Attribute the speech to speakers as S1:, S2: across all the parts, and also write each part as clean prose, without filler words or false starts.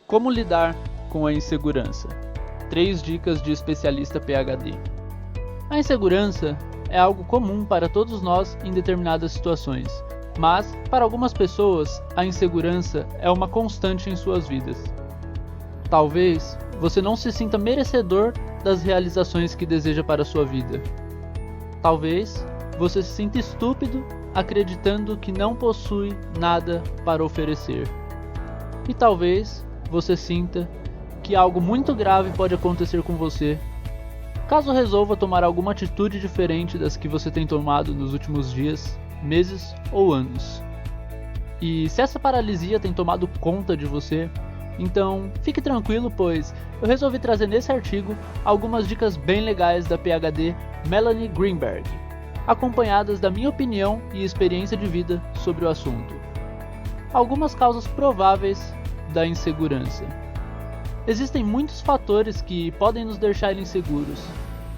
S1: Como lidar com a insegurança? 3 dicas de especialista PhD. A insegurança é algo comum para todos nós em determinadas situações, mas, para algumas pessoas, a insegurança é uma constante em suas vidas. Talvez você não se sinta merecedor das realizações que deseja para a sua vida. Talvez você se sinta estúpido acreditando que não possui nada para oferecer. E talvez você sinta que algo muito grave pode acontecer com você caso resolva tomar alguma atitude diferente das que você tem tomado nos últimos dias, meses ou anos. E se essa paralisia tem tomado conta de você, então fique tranquilo, pois eu resolvi trazer nesse artigo algumas dicas bem legais da PhD Melanie Greenberg, acompanhadas da minha opinião e experiência de vida sobre o assunto. Algumas causas prováveis da insegurança. Existem muitos fatores que podem nos deixar inseguros.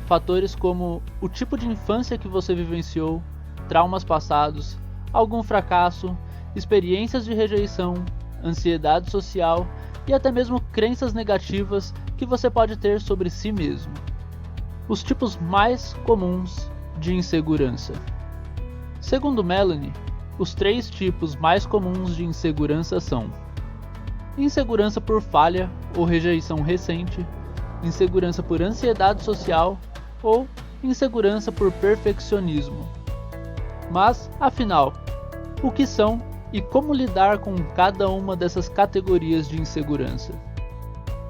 S1: Fatores como o tipo de infância que você vivenciou, traumas passados, algum fracasso, experiências de rejeição, ansiedade social e até mesmo crenças negativas que você pode ter sobre si mesmo. Os tipos mais comuns de insegurança. Segundo Melanie, os 3 tipos mais comuns de insegurança são: insegurança por falha ou rejeição recente, insegurança por ansiedade social ou insegurança por perfeccionismo. Mas, afinal, o que são e como lidar com cada uma dessas categorias de insegurança?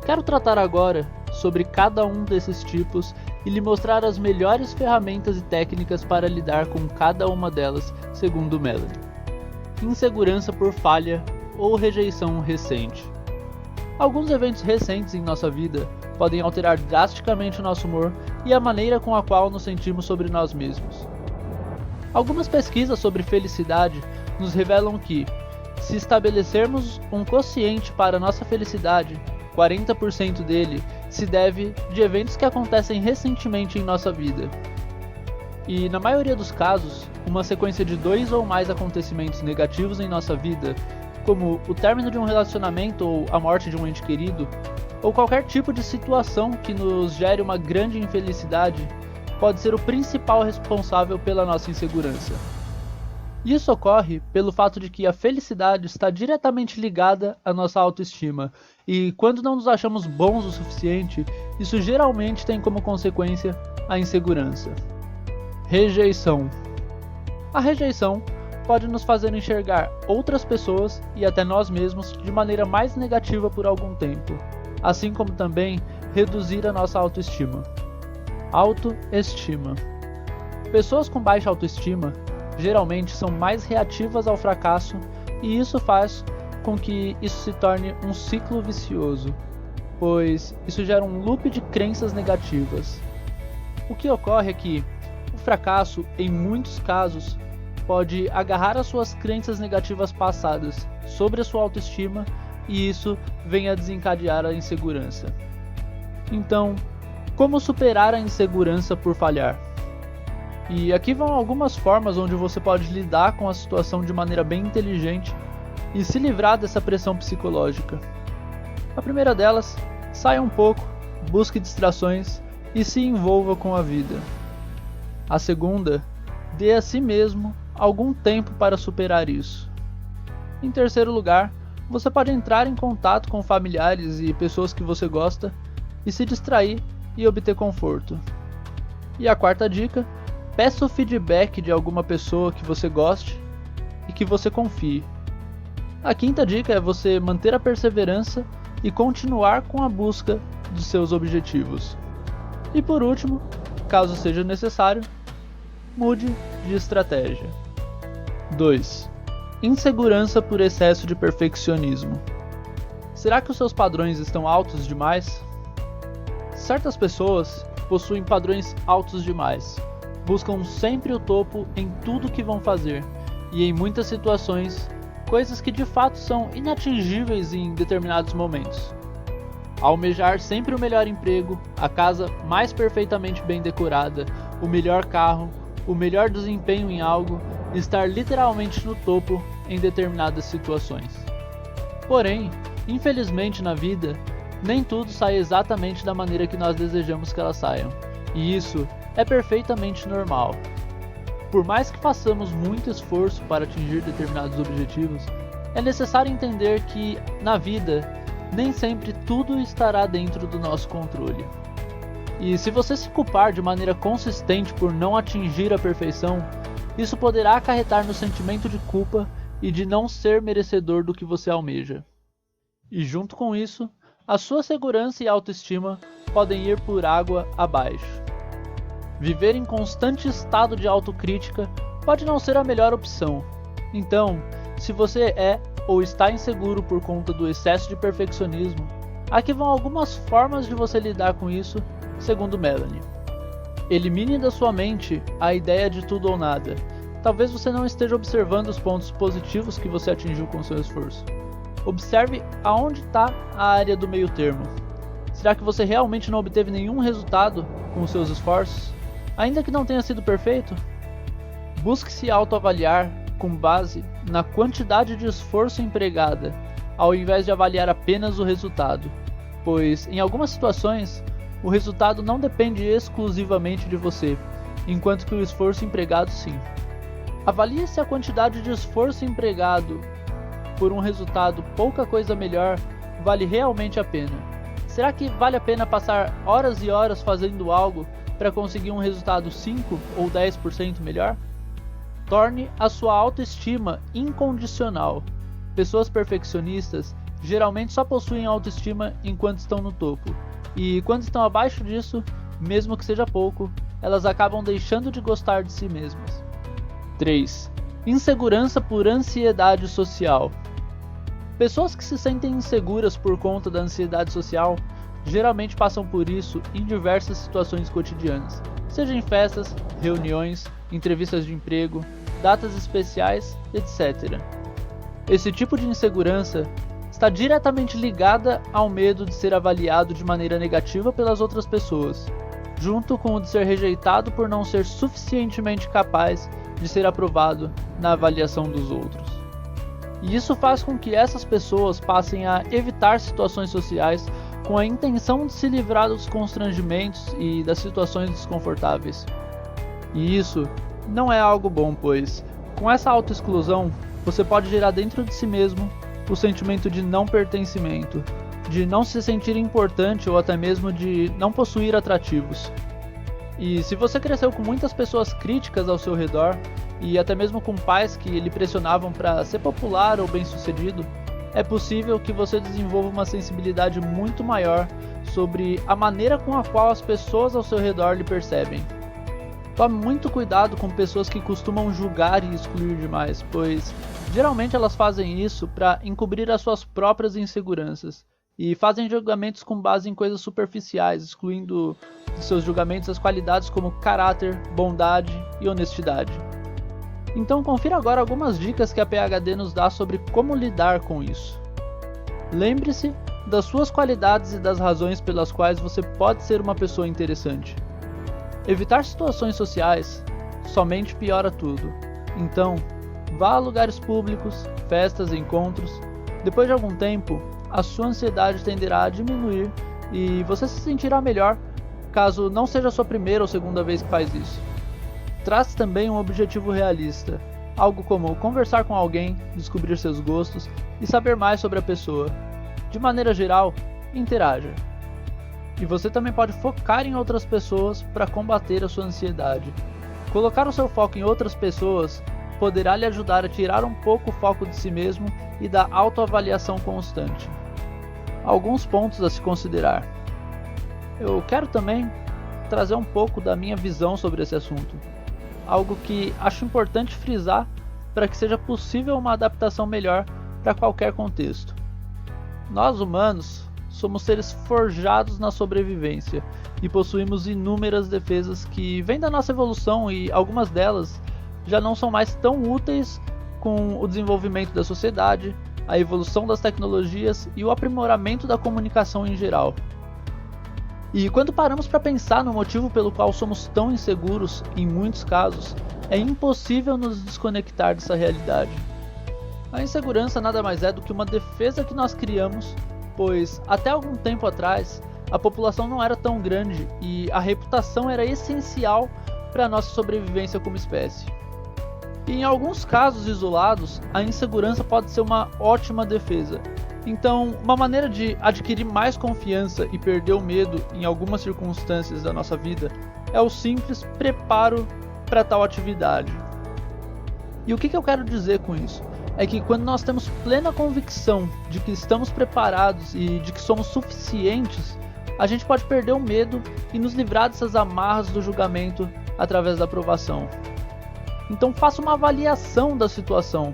S1: Quero tratar agora sobre cada um desses tipos e lhe mostrar as melhores ferramentas e técnicas para lidar com cada uma delas, segundo Melanie. Insegurança por falha ou rejeição recente. Alguns eventos recentes em nossa vida podem alterar drasticamente o nosso humor e a maneira com a qual nos sentimos sobre nós mesmos. Algumas pesquisas sobre felicidade nos revelam que, se estabelecermos um quociente para nossa felicidade, 40% dele se deve de eventos que acontecem recentemente em nossa vida. E, na maioria dos casos, uma sequência de 2 ou mais acontecimentos negativos em nossa vida, como o término de um relacionamento ou a morte de um ente querido, ou qualquer tipo de situação que nos gere uma grande infelicidade, pode ser o principal responsável pela nossa insegurança. Isso ocorre pelo fato de que a felicidade está diretamente ligada à nossa autoestima, e quando não nos achamos bons o suficiente, isso geralmente tem como consequência a insegurança. Rejeição. A rejeição pode nos fazer enxergar outras pessoas e até nós mesmos de maneira mais negativa por algum tempo, assim como também reduzir a nossa autoestima. Autoestima. Pessoas com baixa autoestima geralmente são mais reativas ao fracasso e isso faz com que isso se torne um ciclo vicioso, pois isso gera um loop de crenças negativas. O que ocorre é que o fracasso, em muitos casos, pode agarrar as suas crenças negativas passadas sobre a sua autoestima e isso vem a desencadear a insegurança. Então, como superar a insegurança por falhar? E aqui vão algumas formas onde você pode lidar com a situação de maneira bem inteligente e se livrar dessa pressão psicológica. A primeira delas, saia um pouco, busque distrações e se envolva com a vida. A segunda, dê a si mesmo algum tempo para superar isso. Em terceiro lugar, você pode entrar em contato com familiares e pessoas que você gosta e se distrair e obter conforto. E a quarta dica, peça o feedback de alguma pessoa que você goste e que você confie. A quinta dica é você manter a perseverança e continuar com a busca de seus objetivos. E por último, caso seja necessário, mude de estratégia. 2. Insegurança por excesso de perfeccionismo. Será que os seus padrões estão altos demais? Certas pessoas possuem padrões altos demais. Buscam sempre o topo em tudo que vão fazer e em muitas situações, coisas que de fato são inatingíveis em determinados momentos. Almejar sempre o melhor emprego, a casa mais perfeitamente bem decorada, o melhor carro, o melhor desempenho em algo, estar literalmente no topo em determinadas situações. Porém, Infelizmente na vida, nem tudo sai exatamente da maneira que nós desejamos que elas saiam, e isso é perfeitamente normal. Por mais que façamos muito esforço para atingir determinados objetivos, é necessário entender que, na vida, nem sempre tudo estará dentro do nosso controle. E se você se culpar de maneira consistente por não atingir a perfeição, isso poderá acarretar no sentimento de culpa e de não ser merecedor do que você almeja. E junto com isso, a sua segurança e autoestima podem ir por água abaixo. Viver em constante estado de autocrítica pode não ser a melhor opção. Então, se você é ou está inseguro por conta do excesso de perfeccionismo, aqui vão algumas formas de você lidar com isso, segundo Melanie. Elimine da sua mente a ideia de tudo ou nada. Talvez você não esteja observando os pontos positivos que você atingiu com seu esforço. Observe aonde está a área do meio termo. Será que você realmente não obteve nenhum resultado com os seus esforços, ainda que não tenha sido perfeito? Busque se autoavaliar com base na quantidade de esforço empregada, ao invés de avaliar apenas o resultado, pois, em algumas situações, o resultado não depende exclusivamente de você, enquanto que o esforço empregado sim. Avalie se a quantidade de esforço empregado por um resultado pouca coisa melhor vale realmente a pena. Será que vale a pena passar horas e horas fazendo algo para conseguir um resultado 5 ou 10% melhor? Torne a sua autoestima incondicional. Pessoas perfeccionistas geralmente só possuem autoestima enquanto estão no topo, e quando estão abaixo disso, mesmo que seja pouco, elas acabam deixando de gostar de si mesmas. 3. Insegurança por ansiedade social. Pessoas que se sentem inseguras por conta da ansiedade social geralmente passam por isso em diversas situações cotidianas, seja em festas, reuniões, entrevistas de emprego, datas especiais, etc. Esse tipo de insegurança está diretamente ligada ao medo de ser avaliado de maneira negativa pelas outras pessoas, junto com o de ser rejeitado por não ser suficientemente capaz de ser aprovado na avaliação dos outros. E isso faz com que essas pessoas passem a evitar situações sociais com a intenção de se livrar dos constrangimentos e das situações desconfortáveis. E isso não é algo bom, pois, com essa autoexclusão, você pode gerar dentro de si mesmo o sentimento de não pertencimento, de não se sentir importante ou até mesmo de não possuir atrativos. E se você cresceu com muitas pessoas críticas ao seu redor, e até mesmo com pais que lhe pressionavam para ser popular ou bem-sucedido, é possível que você desenvolva uma sensibilidade muito maior sobre a maneira com a qual as pessoas ao seu redor lhe percebem. Tome muito cuidado com pessoas que costumam julgar e excluir demais, pois geralmente elas fazem isso para encobrir as suas próprias inseguranças e fazem julgamentos com base em coisas superficiais, excluindo de seus julgamentos as qualidades como caráter, bondade e honestidade. Então confira agora algumas dicas que a PhD nos dá sobre como lidar com isso. Lembre-se das suas qualidades e das razões pelas quais você pode ser uma pessoa interessante. Evitar situações sociais somente piora tudo. Então, vá a lugares públicos, festas, encontros. Depois de algum tempo, a sua ansiedade tenderá a diminuir e você se sentirá melhor caso não seja a sua primeira ou segunda vez que faz isso. Trace também um objetivo realista, algo como conversar com alguém, descobrir seus gostos e saber mais sobre a pessoa. De maneira geral, interaja. E você também pode focar em outras pessoas para combater a sua ansiedade. Colocar o seu foco em outras pessoas poderá lhe ajudar a tirar um pouco o foco de si mesmo e da autoavaliação constante. Alguns pontos a se considerar. Eu quero também trazer um pouco da minha visão sobre esse assunto. Algo que acho importante frisar para que seja possível uma adaptação melhor para qualquer contexto. Nós humanos somos seres forjados na sobrevivência e possuímos inúmeras defesas que vêm da nossa evolução e algumas delas já não são mais tão úteis com o desenvolvimento da sociedade, a evolução das tecnologias e o aprimoramento da comunicação em geral. E quando paramos para pensar no motivo pelo qual somos tão inseguros, em muitos casos, é impossível nos desconectar dessa realidade. A insegurança nada mais é do que uma defesa que nós criamos, pois até algum tempo atrás a população não era tão grande e a reputação era essencial para a nossa sobrevivência como espécie. E em alguns casos isolados, a insegurança pode ser uma ótima defesa. Então, uma maneira de adquirir mais confiança e perder o medo em algumas circunstâncias da nossa vida é o simples preparo para tal atividade. E o que eu quero dizer com isso? É que quando nós temos plena convicção de que estamos preparados e de que somos suficientes, a gente pode perder o medo e nos livrar dessas amarras do julgamento através da aprovação. Então faça uma avaliação da situação.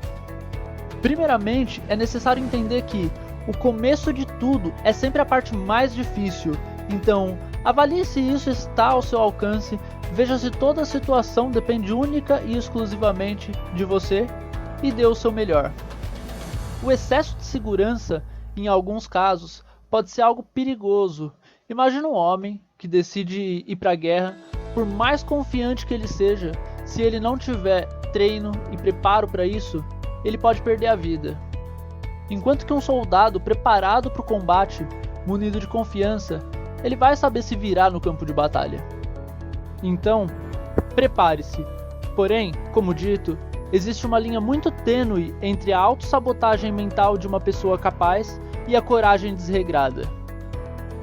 S1: Primeiramente, é necessário entender que o começo de tudo é sempre a parte mais difícil. Então, avalie se isso está ao seu alcance, veja se toda a situação depende única e exclusivamente de você e dê o seu melhor. O excesso de segurança, em alguns casos, pode ser algo perigoso. Imagina um homem que decide ir para a guerra, por mais confiante que ele seja, se ele não tiver treino e preparo para isso, ele pode perder a vida. Enquanto que um soldado preparado para o combate, munido de confiança, ele vai saber se virar no campo de batalha. Então, prepare-se. Porém, como dito, existe uma linha muito tênue entre a autossabotagem mental de uma pessoa capaz e a coragem desregrada.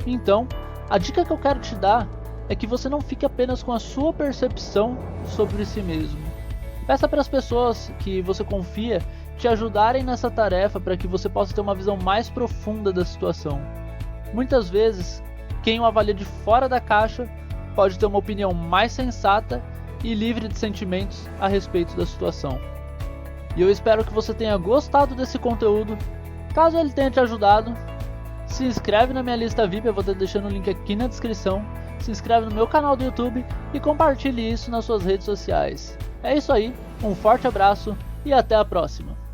S1: Então, a dica que eu quero te dar é que você não fique apenas com a sua percepção sobre si mesmo. Peça para as pessoas que você confia te ajudarem nessa tarefa para que você possa ter uma visão mais profunda da situação. Muitas vezes, quem o avalia de fora da caixa pode ter uma opinião mais sensata e livre de sentimentos a respeito da situação. E eu espero que você tenha gostado desse conteúdo. Caso ele tenha te ajudado, se inscreve na minha lista VIP, eu vou estar deixando o link aqui na descrição. Se inscreve no meu canal do YouTube e compartilhe isso nas suas redes sociais. É isso aí, um forte abraço e até a próxima!